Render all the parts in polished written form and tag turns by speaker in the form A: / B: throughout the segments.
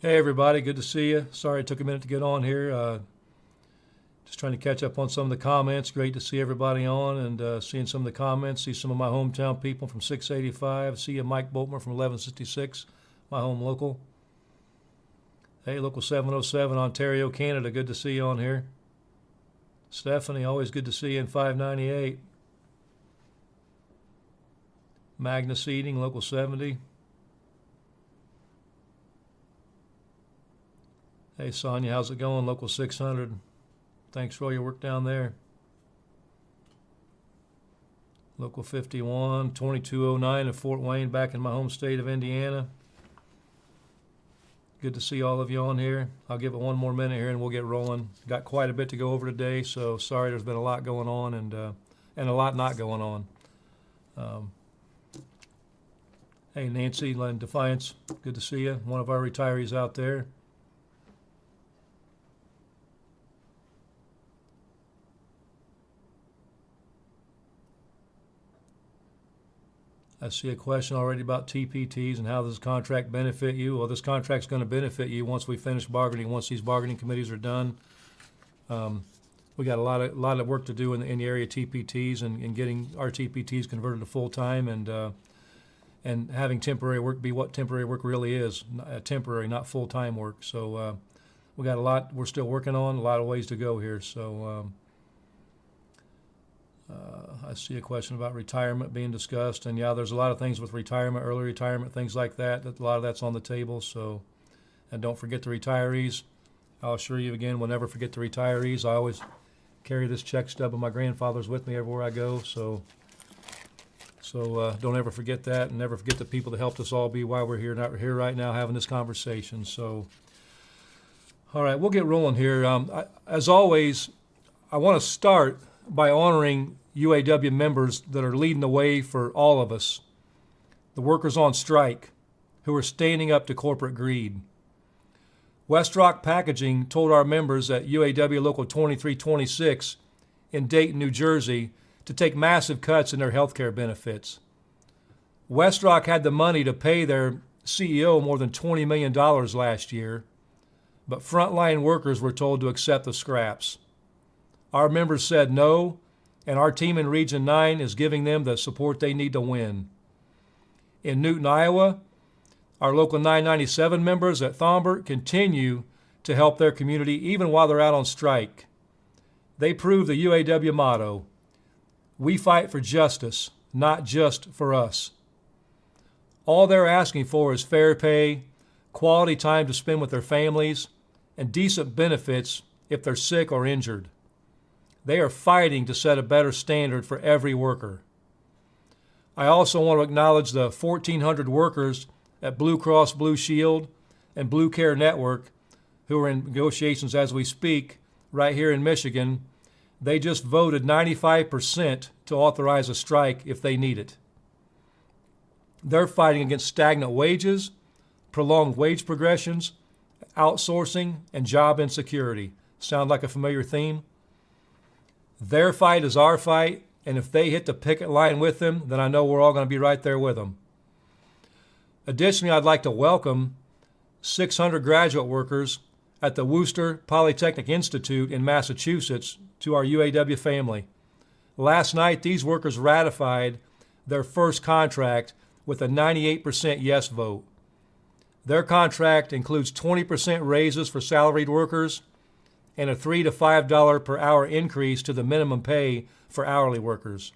A: Hey everybody, good to see you. Sorry it took a minute to get on here. Just trying to catch up on some of the comments. Great to see everybody on and seeing some of the comments. See some of my hometown people from 685. See you, Mike Boltmer from 1166, my home local. Hey, local 707, Ontario, Canada. Good to see you on here. Stephanie, always good to see you in 598. Magna Seating, local 70. Hey, Sonia, how's it going? Local 600. Thanks for all your work down there. Local 51, 2209 in Fort Wayne, back in my home state of Indiana. Good to see all of you on here. I'll give it one more minute here and we'll get rolling. Got quite a bit to go over today, so sorry there's been a lot going on and a lot not going on. Hey, Nancy, Len Defiance, good to see you. One of our retirees out there. I see a question already about TPTs and how does this contract benefit you. Well, this contract's going to benefit you once we finish bargaining, once these bargaining committees are done. We got a lot of work to do in the area of TPTs and getting our TPTs converted to full-time and having temporary work be what temporary work really is, temporary, not full-time work. So we got a lot we're still working on, a lot of ways to go here. So I see a question about retirement being discussed, and yeah, there's a lot of things with retirement, early retirement, things like that. A lot of that's on the table. So, and don't forget the retirees. I'll assure you again, we'll never forget the retirees. I always carry this check stub of my grandfather's with me everywhere I go. So don't ever forget that, and never forget the people that helped us all be why we're here, not here right now having this conversation. So, all right, we'll get rolling here. As always, I want to start by honoring UAW members that are leading the way for all of us, the workers on strike who are standing up to corporate greed. Westrock Packaging told our members at UAW Local 2326 in Dayton, New Jersey, to take massive cuts in their health care benefits. Westrock had the money to pay their CEO more than $20 million last year, but frontline workers were told to accept the scraps. Our members said no, and our team in Region 9 is giving them the support they need to win. In Newton, Iowa, our local 997 members at Thombert continue to help their community even while they're out on strike. They prove the UAW motto, "We fight for justice, not just for us." All they're asking for is fair pay, quality time to spend with their families, and decent benefits if they're sick or injured. They are fighting to set a better standard for every worker. I also want to acknowledge the 1,400 workers at Blue Cross Blue Shield and Blue Care Network who are in negotiations as we speak right here in Michigan. They just voted 95% to authorize a strike if they need it. They're fighting against stagnant wages, prolonged wage progressions, outsourcing, and job insecurity. Sound like a familiar theme? Their fight is our fight, and if they hit the picket line with them, then I know we're all going to be right there with them. Additionally, I'd like to welcome 600 graduate workers at the Worcester Polytechnic Institute in Massachusetts to our UAW family. Last night, these workers ratified their first contract with a 98% yes vote. Their contract includes 20% raises for salaried workers and a $3 to $5 per hour increase to the minimum pay for hourly workers.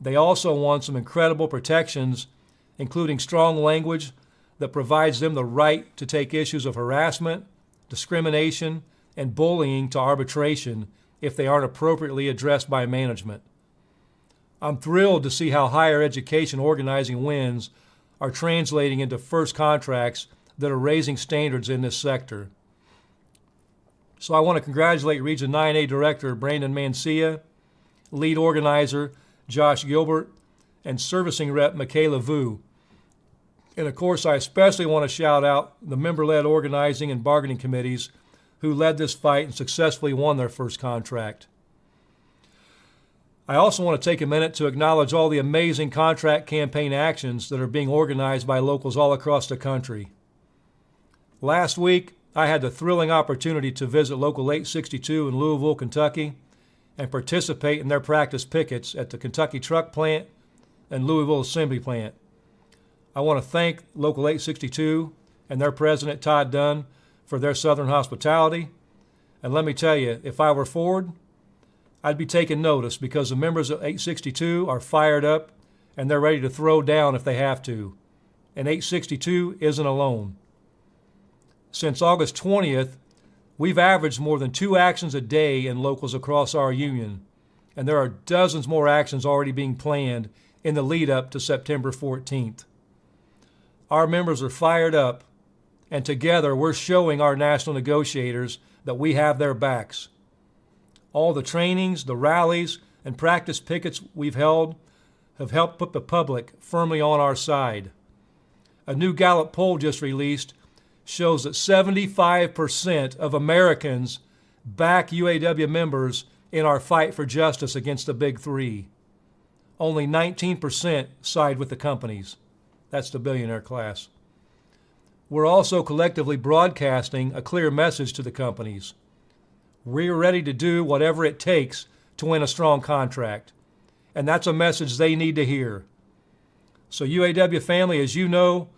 A: They also won some incredible protections, including strong language that provides them the right to take issues of harassment, discrimination, and bullying to arbitration if they aren't appropriately addressed by management. I'm thrilled to see how higher education organizing wins are translating into first contracts that are raising standards in this sector. So I want to congratulate Region 9A Director Brandon Mancia, Lead Organizer Josh Gilbert, and Servicing Rep Michaela Vu. And of course, I especially want to shout out the member-led organizing and bargaining committees who led this fight and successfully won their first contract. I also want to take a minute to acknowledge all the amazing contract campaign actions that are being organized by locals all across the country. Last week, I had the thrilling opportunity to visit Local 862 in Louisville, Kentucky, and participate in their practice pickets at the Kentucky Truck Plant and Louisville Assembly Plant. I want to thank Local 862 and their president, Todd Dunn, for their Southern hospitality. And let me tell you, if I were Ford, I'd be taking notice, because the members of 862 are fired up and they're ready to throw down if they have to. And 862 isn't alone. Since August 20th, we've averaged more than 2 actions a day in locals across our union, and there are dozens more actions already being planned in the lead up to September 14th. Our members are fired up, and together we're showing our national negotiators that we have their backs. All the trainings, the rallies, and practice pickets we've held have helped put the public firmly on our side. A new Gallup poll just released shows that 75% of Americans back UAW members in our fight for justice against the Big Three. Only 19% side with the companies. That's the billionaire class. We're also collectively broadcasting a clear message to the companies. We're ready to do whatever it takes to win a strong contract, and that's a message they need to hear. So UAW family, as you know,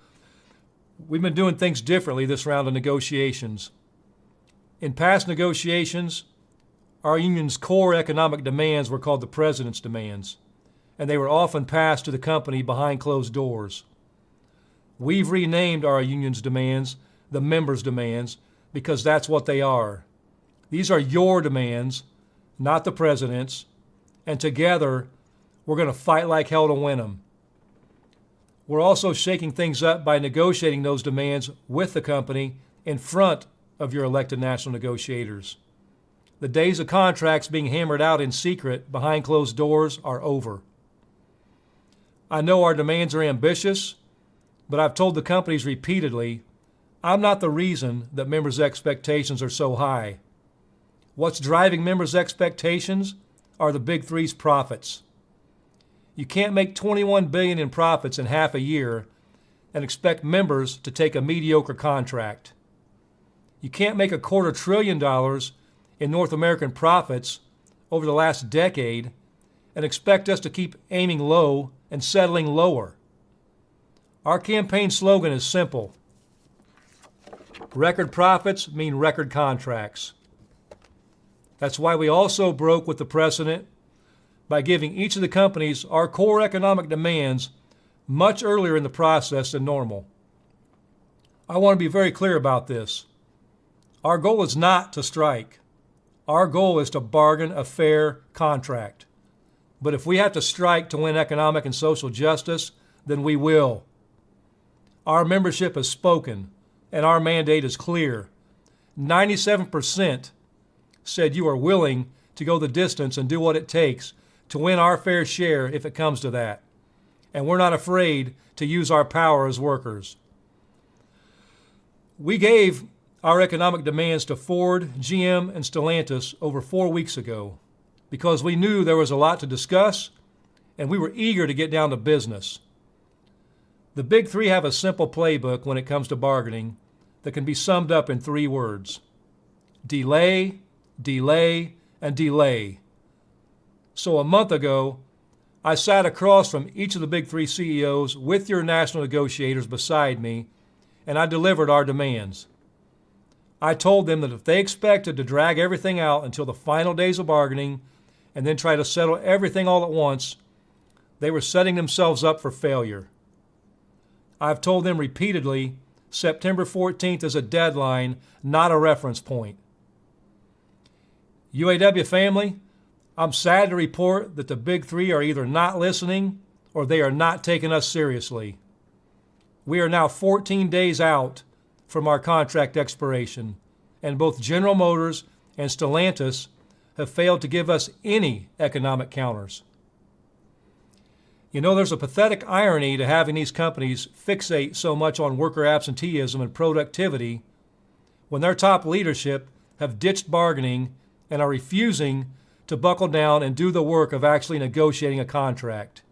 A: we've been doing things differently this round of negotiations. In past negotiations, our union's core economic demands were called the president's demands, and they were often passed to the company behind closed doors. We've renamed our union's demands the members' demands, because that's what they are. These are your demands, not the president's, and together we're going to fight like hell to win them. We're also shaking things up by negotiating those demands with the company in front of your elected national negotiators. The days of contracts being hammered out in secret behind closed doors are over. I know our demands are ambitious, but I've told the companies repeatedly, I'm not the reason that members' expectations are so high. What's driving members' expectations are the Big Three's profits. You can't make $21 billion in profits in half a year and expect members to take a mediocre contract. You can't make $250 billion in North American profits over the last decade and expect us to keep aiming low and settling lower. Our campaign slogan is simple. Record profits mean record contracts. That's why we also broke with the precedent by giving each of the companies our core economic demands much earlier in the process than normal. I want to be very clear about this. Our goal is not to strike. Our goal is to bargain a fair contract. But if we have to strike to win economic and social justice, then we will. Our membership has spoken, and our mandate is clear. 97% said you are willing to go the distance and do what it takes to win our fair share if it comes to that. And we're not afraid to use our power as workers. We gave our economic demands to Ford, GM, and Stellantis over 4 weeks ago because we knew there was a lot to discuss and we were eager to get down to business. The Big Three have a simple playbook when it comes to bargaining that can be summed up in 3 words. Delay, delay, and delay. So a month ago, I sat across from each of the Big Three CEOs with your national negotiators beside me, and I delivered our demands. I told them that if they expected to drag everything out until the final days of bargaining and then try to settle everything all at once, they were setting themselves up for failure. I've told them repeatedly, September 14th is a deadline, not a reference point. UAW family, I'm sad to report that the Big Three are either not listening or they are not taking us seriously. We are now 14 days out from our contract expiration, and both General Motors and Stellantis have failed to give us any economic counters. You know, there's a pathetic irony to having these companies fixate so much on worker absenteeism and productivity when their top leadership have ditched bargaining and are refusing to buckle down and do the work of actually negotiating a contract.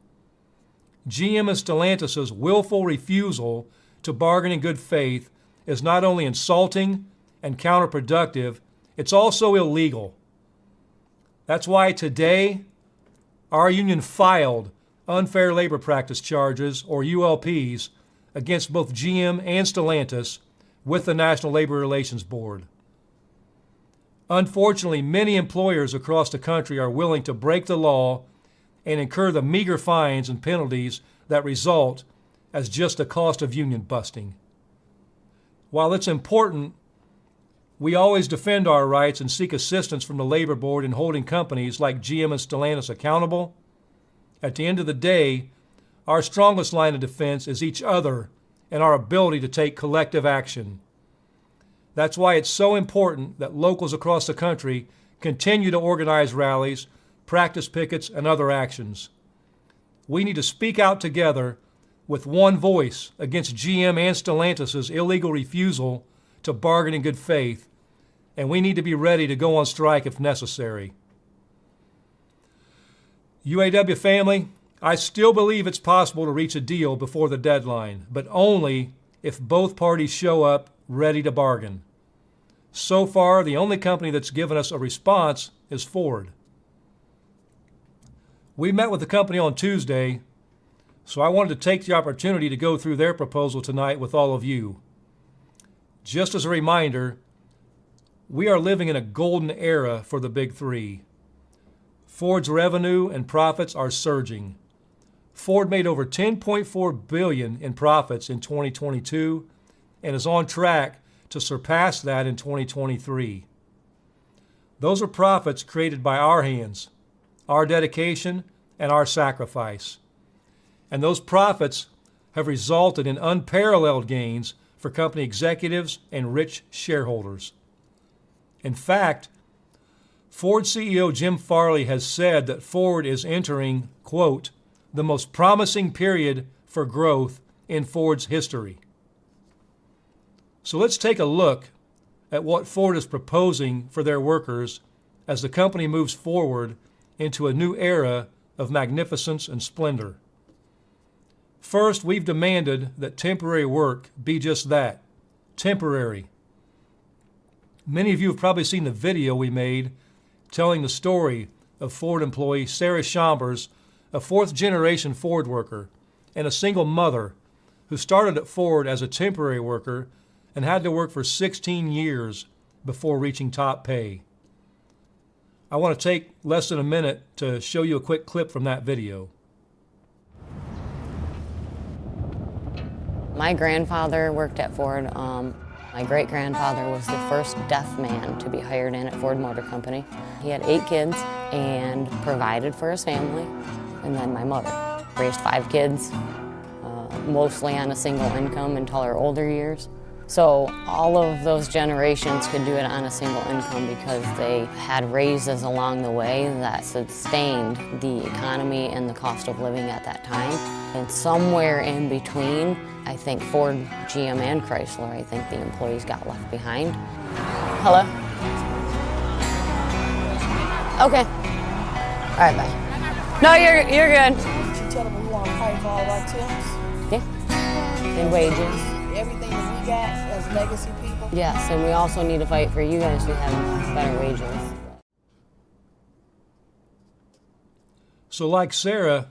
A: GM and Stellantis' willful refusal to bargain in good faith is not only insulting and counterproductive, it's also illegal. That's why today our union filed unfair labor practice charges, or ULPs, against both GM and Stellantis with the National Labor Relations Board. Unfortunately, many employers across the country are willing to break the law and incur the meager fines and penalties that result as just the cost of union busting. While it's important we always defend our rights and seek assistance from the Labor Board in holding companies like GM and Stellantis accountable, at the end of the day, our strongest line of defense is each other and our ability to take collective action. That's why it's so important that locals across the country continue to organize rallies, practice pickets, and other actions. We need to speak out together with one voice against GM and Stellantis' illegal refusal to bargain in good faith, and we need to be ready to go on strike if necessary. UAW family, I still believe it's possible to reach a deal before the deadline, but only if both parties show up ready to bargain. So far, the only company that's given us a response is Ford. We met with the company on Tuesday, so I wanted to take the opportunity to go through their proposal tonight with all of you. Just as a reminder, we are living in a golden era for the Big Three. Ford's revenue and profits are surging. Ford made over $10.4 billion in profits in 2022 and is on track to surpass that in 2023. Those are profits created by our hands, our dedication, and our sacrifice. And those profits have resulted in unparalleled gains for company executives and rich shareholders. In fact, Ford CEO Jim Farley has said that Ford is entering, quote, the most promising period for growth in Ford's history. So let's take a look at what Ford is proposing for their workers as the company moves forward into a new era of magnificence and splendor. First, we've demanded that temporary work be just that, temporary. Many of you have probably seen the video we made telling the story of Ford employee Sarah Chambers, a fourth-generation Ford worker and a single mother who started at Ford as a temporary worker and had to work for 16 years before reaching top pay. I want to take less than a minute to show you a quick clip from that video.
B: My grandfather worked at Ford. My great-grandfather was the first deaf man to be hired in at Ford Motor Company. He had 8 kids and provided for his family. And then my mother raised 5 kids, mostly on a single income until her older years. So all of those generations could do it on a single income because they had raises along the way that sustained the economy and the cost of living at that time. And somewhere in between, I think Ford, GM, and Chrysler, I think the employees got left behind. Hello? Okay. All right, bye. No, you're good.
C: You tell them we want to fight for all our tips.
B: Yeah. And wages.
C: Everything that we got as legacy people.
B: Yes, and we also need to fight for you guys to have better wages.
A: So like Sarah,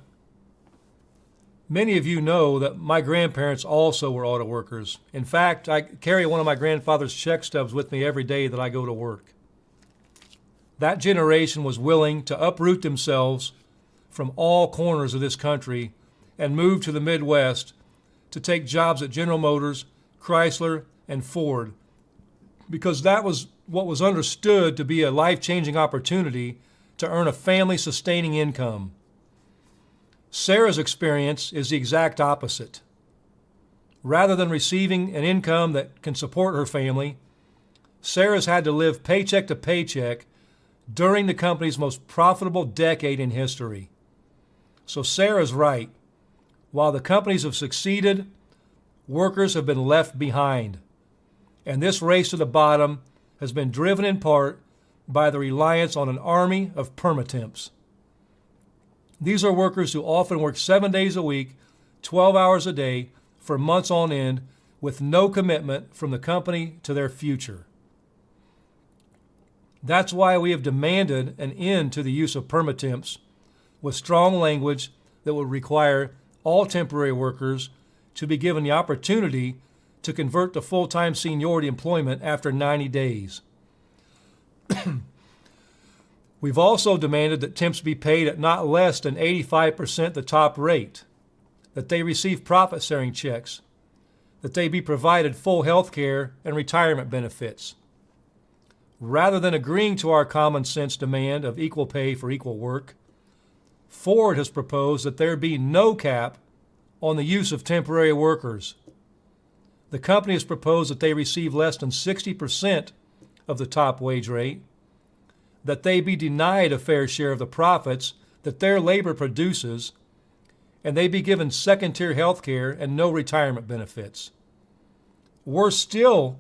A: many of you know that my grandparents also were auto workers. In fact, I carry one of my grandfather's check stubs with me every day that I go to work. That generation was willing to uproot themselves from all corners of this country and move to the Midwest to take jobs at General Motors, Chrysler, and Ford, because that was what was understood to be a life-changing opportunity to earn a family-sustaining income. Sarah's experience is the exact opposite. Rather than receiving an income that can support her family, Sarah's had to live paycheck to paycheck during the company's most profitable decade in history. So Sarah's right. While the companies have succeeded, workers have been left behind. And this race to the bottom has been driven in part by the reliance on an army of permatemps. These are workers who often work 7 days a week, 12 hours a day, for months on end, with no commitment from the company to their future. That's why we have demanded an end to the use of permatemps with strong language that would require all temporary workers to be given the opportunity to convert to full-time seniority employment after 90 days. We've also demanded that temps be paid at not less than 85% the top rate, that they receive profit-sharing checks, that they be provided full health care and retirement benefits. Rather than agreeing to our common sense demand of equal pay for equal work, Ford has proposed that there be no cap on the use of temporary workers. The company has proposed that they receive less than 60% of the top wage rate, that they be denied a fair share of the profits that their labor produces, and they be given second-tier health care and no retirement benefits. Worse still,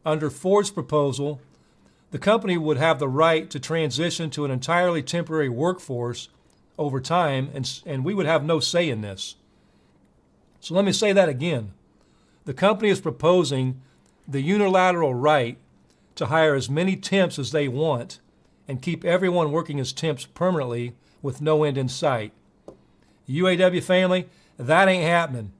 A: under Ford's proposal, the company would have the right to transition to an entirely temporary workforce over time, and we would have no say in this. So let me say that again. The company is proposing the unilateral right to hire as many temps as they want and keep everyone working as temps permanently with no end in sight. UAW family, that ain't happening.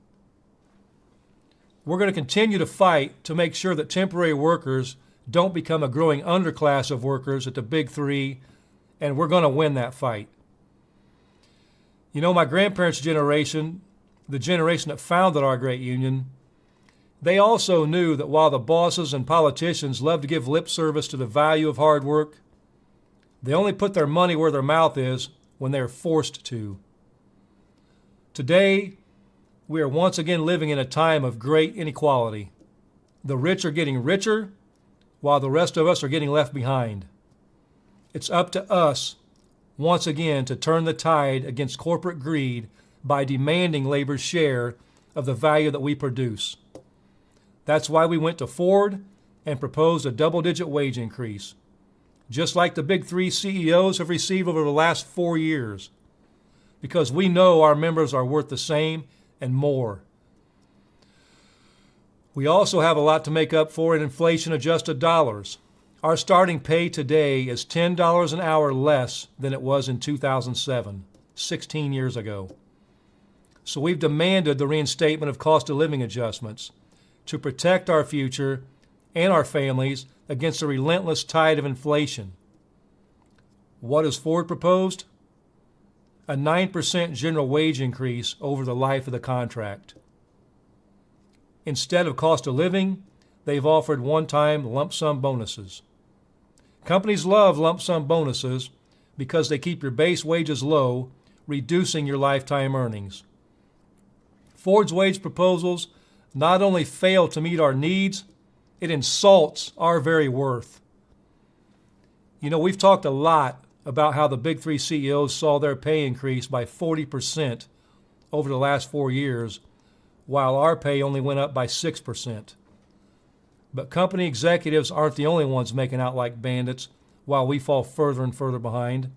A: We're going to continue to fight to make sure that temporary workers don't become a growing underclass of workers at the Big Three, and we're going to win that fight. You know, my grandparents' generation, the generation that founded our great union, they also knew that while the bosses and politicians love to give lip service to the value of hard work, they only put their money where their mouth is when they are forced to. Today, we are once again living in a time of great inequality. The rich are getting richer, while the rest of us are getting left behind. It's up to us, once again, to turn the tide against corporate greed by demanding labor's share of the value that we produce. That's why we went to Ford and proposed a double-digit wage increase, just like the Big Three CEOs have received over the last 4 years, because we know our members are worth the same and more. We also have a lot to make up for in inflation-adjusted dollars. Our starting pay today is $10 an hour less than it was in 2007, 16 years ago. So we've demanded the reinstatement of cost of living adjustments to protect our future and our families against the relentless tide of inflation. What has Ford proposed? A 9% general wage increase over the life of the contract. Instead of cost of living, they've offered one-time lump sum bonuses. Companies love lump sum bonuses because they keep your base wages low, reducing your lifetime earnings. Ford's wage proposals not only fail to meet our needs, it insults our very worth. You know, we've talked a lot about how the Big Three CEOs saw their pay increase by 40% over the last 4 years, while our pay only went up by 6%. But company executives aren't the only ones making out like bandits while we fall further and further behind.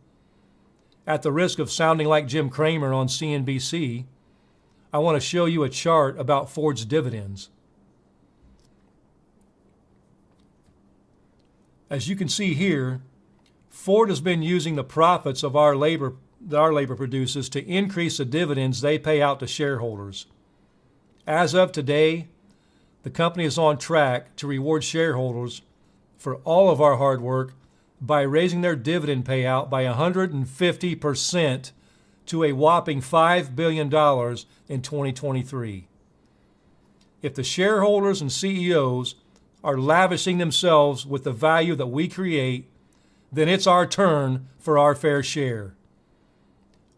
A: At the risk of sounding like Jim Cramer on CNBC, I want to show you a chart about Ford's dividends. As you can see here, Ford has been using the profits of our labor produces to increase the dividends they pay out to shareholders. As of today, the company is on track to reward shareholders for all of our hard work by raising their dividend payout by 150% to a whopping $5 billion in 2023. If the shareholders and CEOs are lavishing themselves with the value that we create, then it's our turn for our fair share.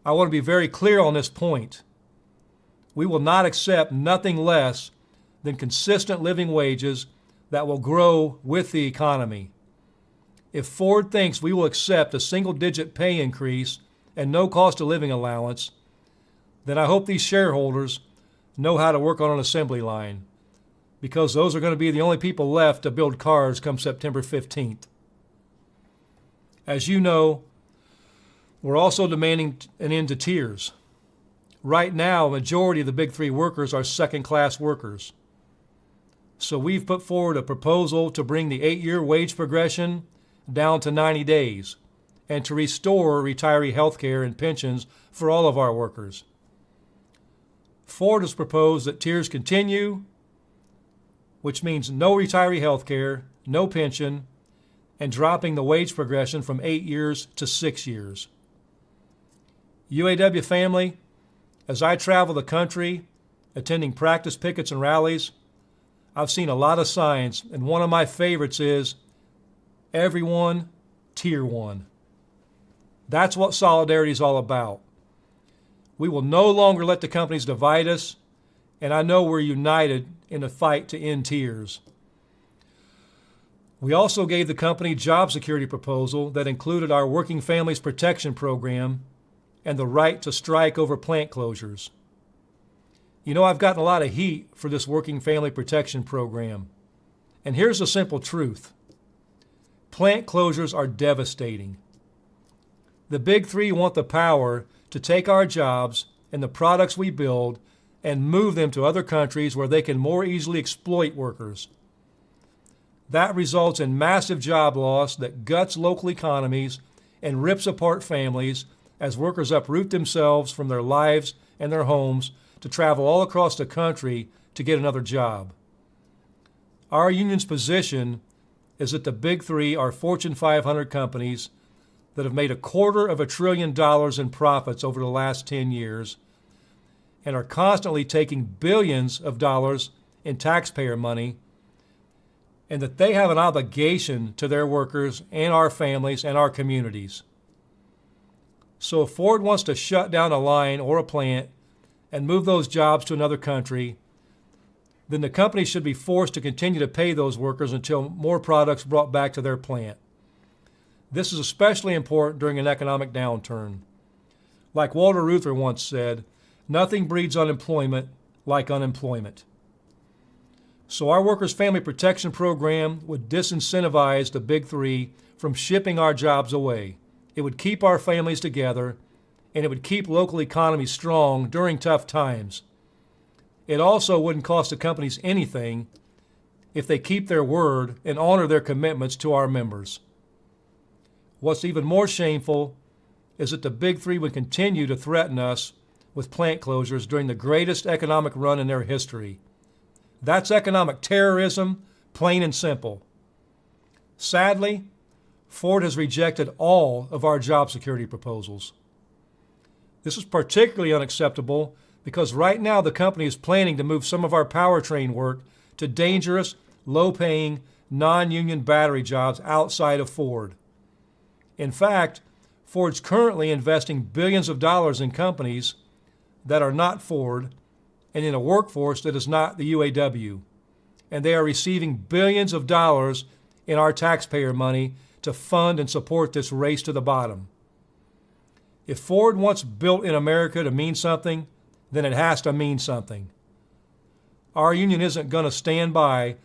A: I want to be very clear on this point. We will not accept nothing less than consistent living wages that will grow with the economy. If Ford thinks we will accept a single-digit pay increase and no cost of living allowance, then I hope these shareholders know how to work on an assembly line, because those are going to be the only people left to build cars come September 15th. As you know, we're also demanding an end to tiers. Right now, a majority of the Big Three workers are second-class workers. So we've put forward a proposal to bring the 8-year wage progression down to 90 days and to restore retiree health care and pensions for all of our workers. Ford has proposed that tiers continue, which means no retiree health care, no pension, and dropping the wage progression from 8 years to 6 years. UAW family, as I travel the country, attending practice pickets and rallies, I've seen a lot of signs, and one of my favorites is, everyone, Tier 1. That's what solidarity is all about. We will no longer let the companies divide us, and I know we're united in the fight to end tiers. We also gave the company job security proposal that included our Working Families Protection Program and the right to strike over plant closures. You know, I've gotten a lot of heat for this Working Family Protection Program. And here's the simple truth. Plant closures are devastating. The Big Three want the power to take our jobs and the products we build and move them to other countries where they can more easily exploit workers. That results in massive job loss that guts local economies and rips apart families as workers uproot themselves from their lives and their homes to travel all across the country to get another job. Our union's position is that the Big Three are Fortune 500 companies that have made $250 billion in profits over the last 10 years and are constantly taking billions of dollars in taxpayer money, and that they have an obligation to their workers and our families and our communities. So if Ford wants to shut down a line or a plant and move those jobs to another country, then the company should be forced to continue to pay those workers until more products brought back to their plant. This is especially important during an economic downturn. Like Walter Reuther once said, nothing breeds unemployment like unemployment. So our Workers' Family Protection Program would disincentivize the Big Three from shipping our jobs away. It would keep our families together, and it would keep local economies strong during tough times. It also wouldn't cost the companies anything if they keep their word and honor their commitments to our members. What's even more shameful is that the Big Three would continue to threaten us with plant closures during the greatest economic run in their history. That's economic terrorism, plain and simple. Sadly, Ford has rejected all of our job security proposals. This is particularly unacceptable because right now the company is planning to move some of our powertrain work to dangerous, low-paying, non-union battery jobs outside of Ford. In fact, Ford's currently investing billions of dollars in companies that are not Ford and in a workforce that is not the UAW. And they are receiving billions of dollars in our taxpayer money to fund and support this race to the bottom. If Ford wants built in America to mean something, then it has to mean something. Our union isn't going to stand by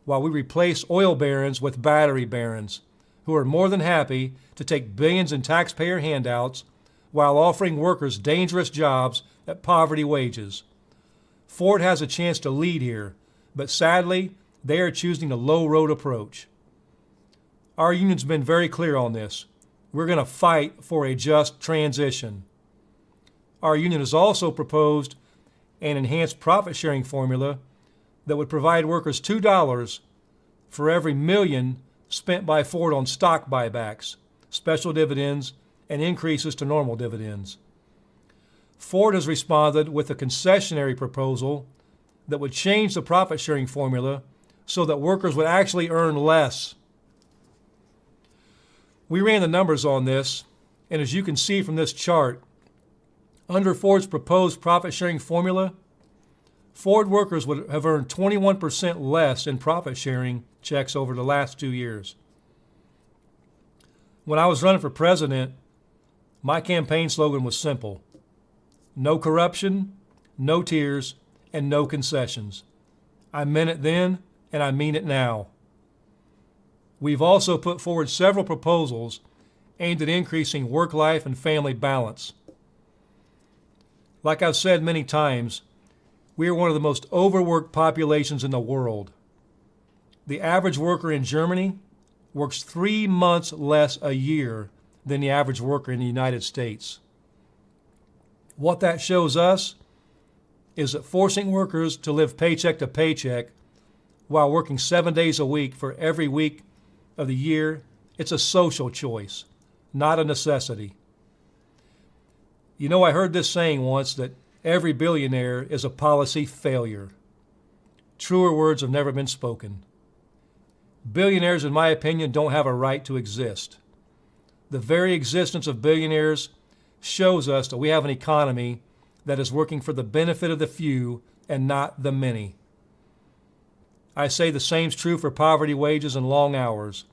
A: while we replace oil barons with battery barons, who are more than happy to take billions in taxpayer handouts while offering workers dangerous jobs at poverty wages. Ford has a chance to lead here, but sadly, they are choosing the low-road approach. Our union's been very clear on this. We're going to fight for a just transition. Our union has also proposed an enhanced profit-sharing formula that would provide workers $2 for every million spent by Ford on stock buybacks, special dividends, and increases to normal dividends. Ford has responded with a concessionary proposal that would change the profit-sharing formula so that workers would actually earn less. We ran the numbers on this, and as you can see from this chart, under Ford's proposed profit-sharing formula, Ford workers would have earned 21% less in profit-sharing checks over the last 2 years. When I was running for president, my campaign slogan was simple: no corruption, no tiers, and no concessions. I meant it then, and I mean it now. We've also put forward several proposals aimed at increasing work-life and family balance. Like I've said many times, we are one of the most overworked populations in the world. The average worker in Germany works 3 months less a year than the average worker in the United States. What that shows us is that forcing workers to live paycheck to paycheck while working 7 days a week for every week of the year, it's a social choice, not a necessity. You know, I heard this saying once that every billionaire is a policy failure. Truer words have never been spoken. Billionaires, in my opinion, don't have a right to exist. The very existence of billionaires shows us that we have an economy that is working for the benefit of the few and not the many. I say the same's true for poverty wages and long hours.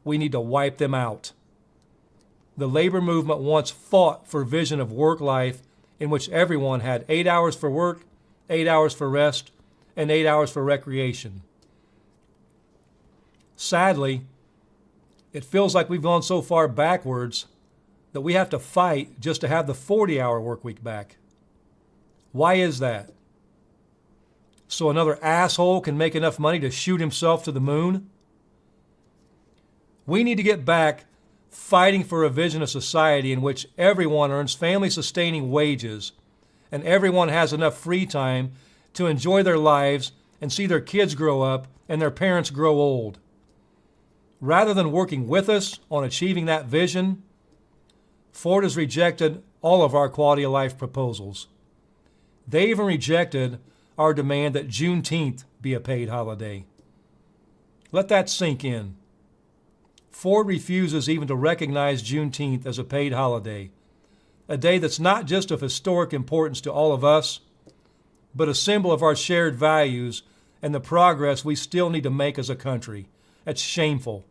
A: We need to wipe them out. The labor movement once fought for a vision of work life in which everyone had 8 hours for work, 8 hours for rest, and 8 hours for recreation. Sadly, it feels like we've gone so far backwards that we have to fight just to have the 40-hour work week back. Why is that? So another asshole can make enough money to shoot himself to the moon? We need to get back fighting for a vision of society in which everyone earns family-sustaining wages and everyone has enough free time to enjoy their lives and see their kids grow up and their parents grow old. Rather than working with us on achieving that vision, Ford has rejected all of our quality of life proposals. They even rejected our demand that Juneteenth be a paid holiday. Let that sink in. Ford refuses even to recognize Juneteenth as a paid holiday, a day that's not just of historic importance to all of us, but a symbol of our shared values and the progress we still need to make as a country. That's shameful.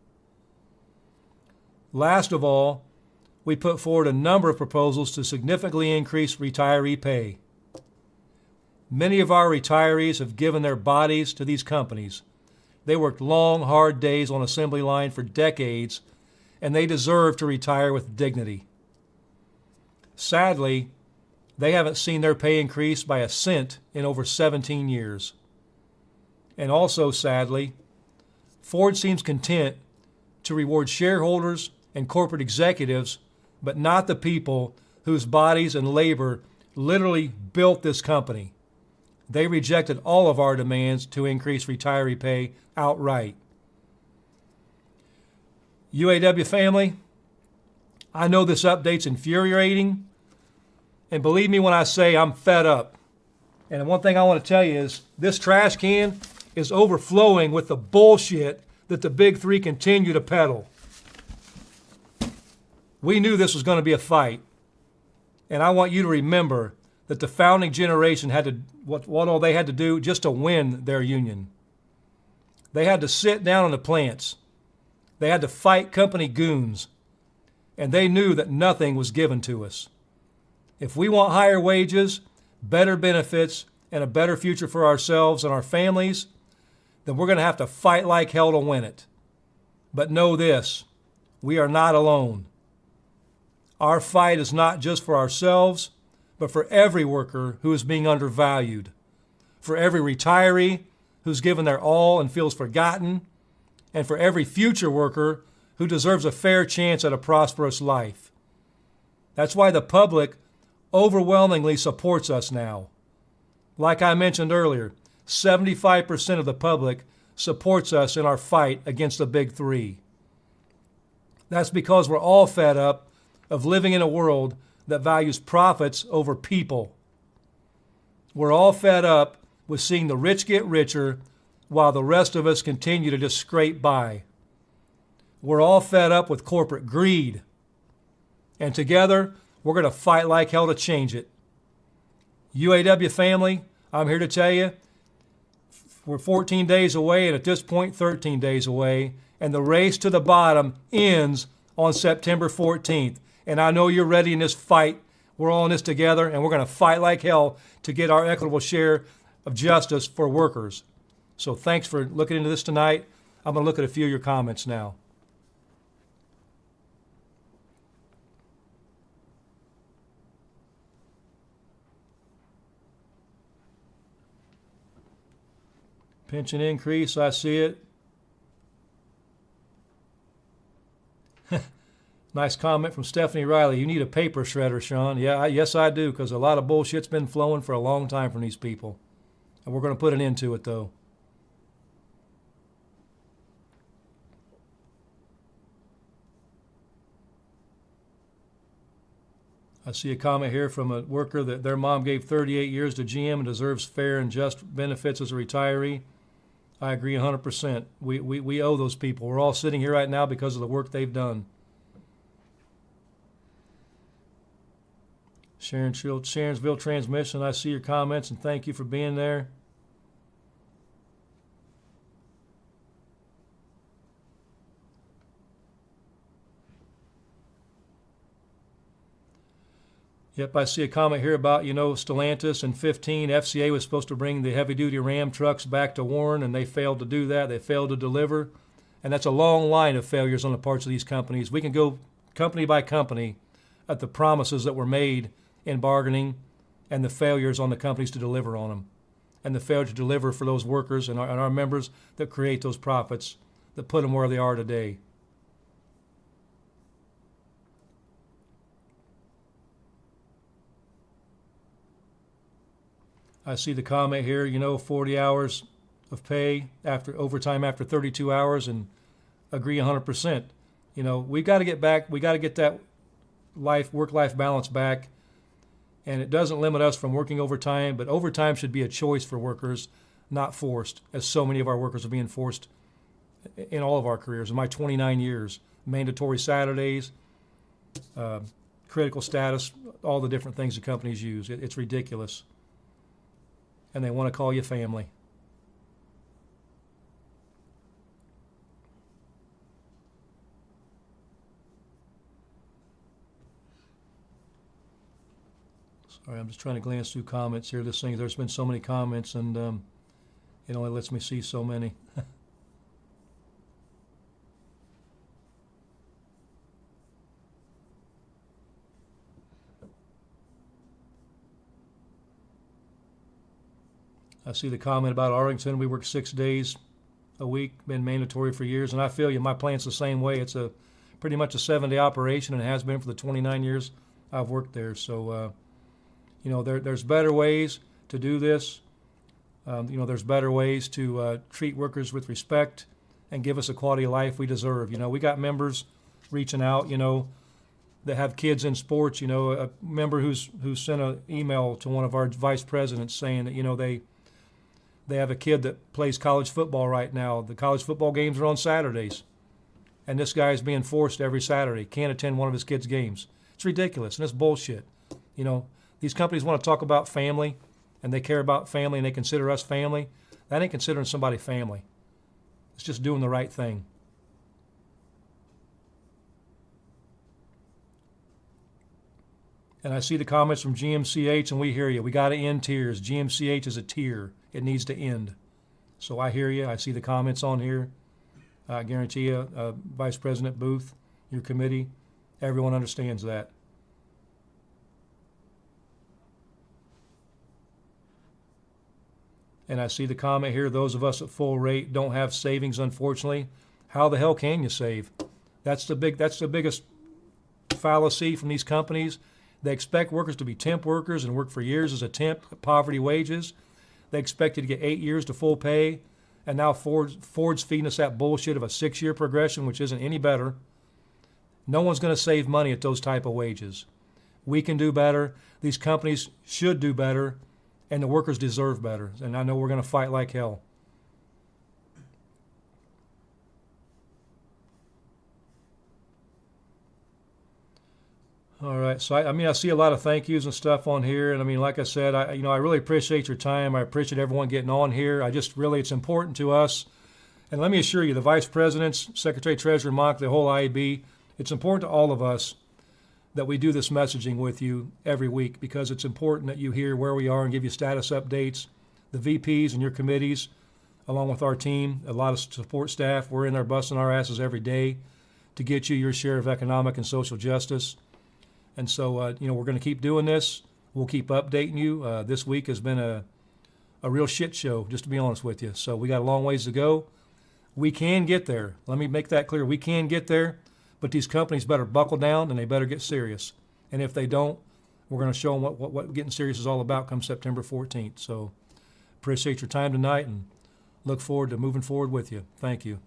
A: Last of all, we put forward a number of proposals to significantly increase retiree pay. Many of our retirees have given their bodies to these companies. They worked long, hard days on assembly line for decades, and they deserve to retire with dignity. Sadly, they haven't seen their pay increase by a cent in over 17 years. And also, sadly, Ford seems content to reward shareholders and corporate executives, but not the people whose bodies and labor literally built this company. They rejected all of our demands to increase retiree pay outright. UAW family, I know this update's infuriating, and believe me when I say I'm fed up. And one thing I want to tell you is this trash can is overflowing with the bullshit that the Big Three continue to peddle. We knew this was going to be a fight, and I want you to remember that the founding generation had to, what all they had to do just to win their union. They had to sit down in the plants. They had to fight company goons, and they knew that nothing was given to us. If we want higher wages, better benefits, and a better future for ourselves and our families, then we're going to have to fight like hell to win it. But know this, we are not alone. Our fight is not just for ourselves, but for every worker who is being undervalued, for every retiree who's given their all and feels forgotten, and for every future worker who deserves a fair chance at a prosperous life. That's why the public overwhelmingly supports us now. Like I mentioned earlier, 75% of the public supports us in our fight against the Big Three. That's because we're all fed up of living in a world that values profits over people. We're all fed up with seeing the rich get richer while the rest of us continue to just scrape by. We're all fed up with corporate greed. And together, we're going to fight like hell to change it. UAW family, I'm here to tell you, we're 14 days away, and at this point, 13 days away, and the race to the bottom ends on September 14th. And I know you're ready in this fight. We're all in this together, and we're going to fight like hell to get our equitable share of justice for workers. So thanks for looking into this tonight. I'm going to look at a few of your comments now. Pension increase, I see it. Nice comment from Stephanie Riley. You need a paper shredder, Sean. Yeah, yes, I do, because a lot of bullshit's been flowing for a long time from these people. And we're going to put an end to it, though. I see a comment here from a worker that their mom gave 38 years to GM and deserves fair and just benefits as a retiree. I agree 100%. We owe those people. We're all sitting here right now because of the work they've done. Sharon'sville Transmission, I see your comments and thank you for being there. Yep, I see a comment here about, Stellantis in 15, FCA was supposed to bring the heavy-duty Ram trucks back to Warren, and they failed to do that. They failed to deliver. And that's a long line of failures on the parts of these companies. We can go company by company at the promises that were made in bargaining and the failures on the companies to deliver on them, and the failure to deliver for those workers and our members that create those profits that put them where they are today. I see the comment here, 40 hours of pay after overtime after 32 hours, and agree 100%. We got to get back, we got to get that work-life balance back. And it doesn't limit us from working overtime, but overtime should be a choice for workers, not forced, as so many of our workers are being forced in all of our careers. In my 29 years, mandatory Saturdays, critical status, all the different things the companies use. It's ridiculous. And they want to call you family. Sorry, I'm just trying to glance through comments here. There's been so many comments, and it only lets me see so many. I see the comment about Arlington. We work 6 days a week, been mandatory for years, and I feel you. My plant's the same way. It's pretty much a 7-day operation, and it has been for the 29 years I've worked there. So, there's better ways to do this. There's better ways to treat workers with respect and give us a quality of life we deserve. We got members reaching out, that have kids in sports. A member who sent an email to one of our vice presidents saying that, they have a kid that plays college football right now. The college football games are on Saturdays, and this guy is being forced every Saturday. Can't attend one of his kids' games. It's ridiculous, and it's bullshit. These companies want to talk about family, and they care about family, and they consider us family. That ain't considering somebody family. It's just doing the right thing. And I see the comments from GMCH, and we hear you. We got to end tiers. GMCH is a tier. It needs to end. So I hear you. I see the comments on here. I guarantee you, Vice President Booth, your committee, everyone understands that. And I see the comment here, those of us at full rate don't have savings, unfortunately. How the hell can you save? That's the biggest fallacy from these companies. They expect workers to be temp workers and work for years as a temp at poverty wages. They expect you to get 8 years to full pay. And now Ford's feeding us that bullshit of a 6-year progression, which isn't any better. No one's going to save money at those type of wages. We can do better. These companies should do better. And the workers deserve better. And I know we're going to fight like hell. All right. So, I see a lot of thank yous and stuff on here. And, like I said, I really appreciate your time. I appreciate everyone getting on here. It's important to us. And let me assure you, the Vice Presidents, Secretary Treasurer Mock, the whole IAB, it's important to all of us that we do this messaging with you every week, because it's important that you hear where we are and give you status updates. The VPs and your committees, along with our team, a lot of support staff, we're in there busting our asses every day to get you your share of economic and social justice. And so, we're going to keep doing this. We'll keep updating you. This week has been a real shit show, just to be honest with you. So we got a long ways to go. We can get there. Let me make that clear. We can get there, But these companies better buckle down and they better get serious. And if they don't, we're going to show them what getting serious is all about come September 14th. So appreciate your time tonight and look forward to moving forward with you. Thank you.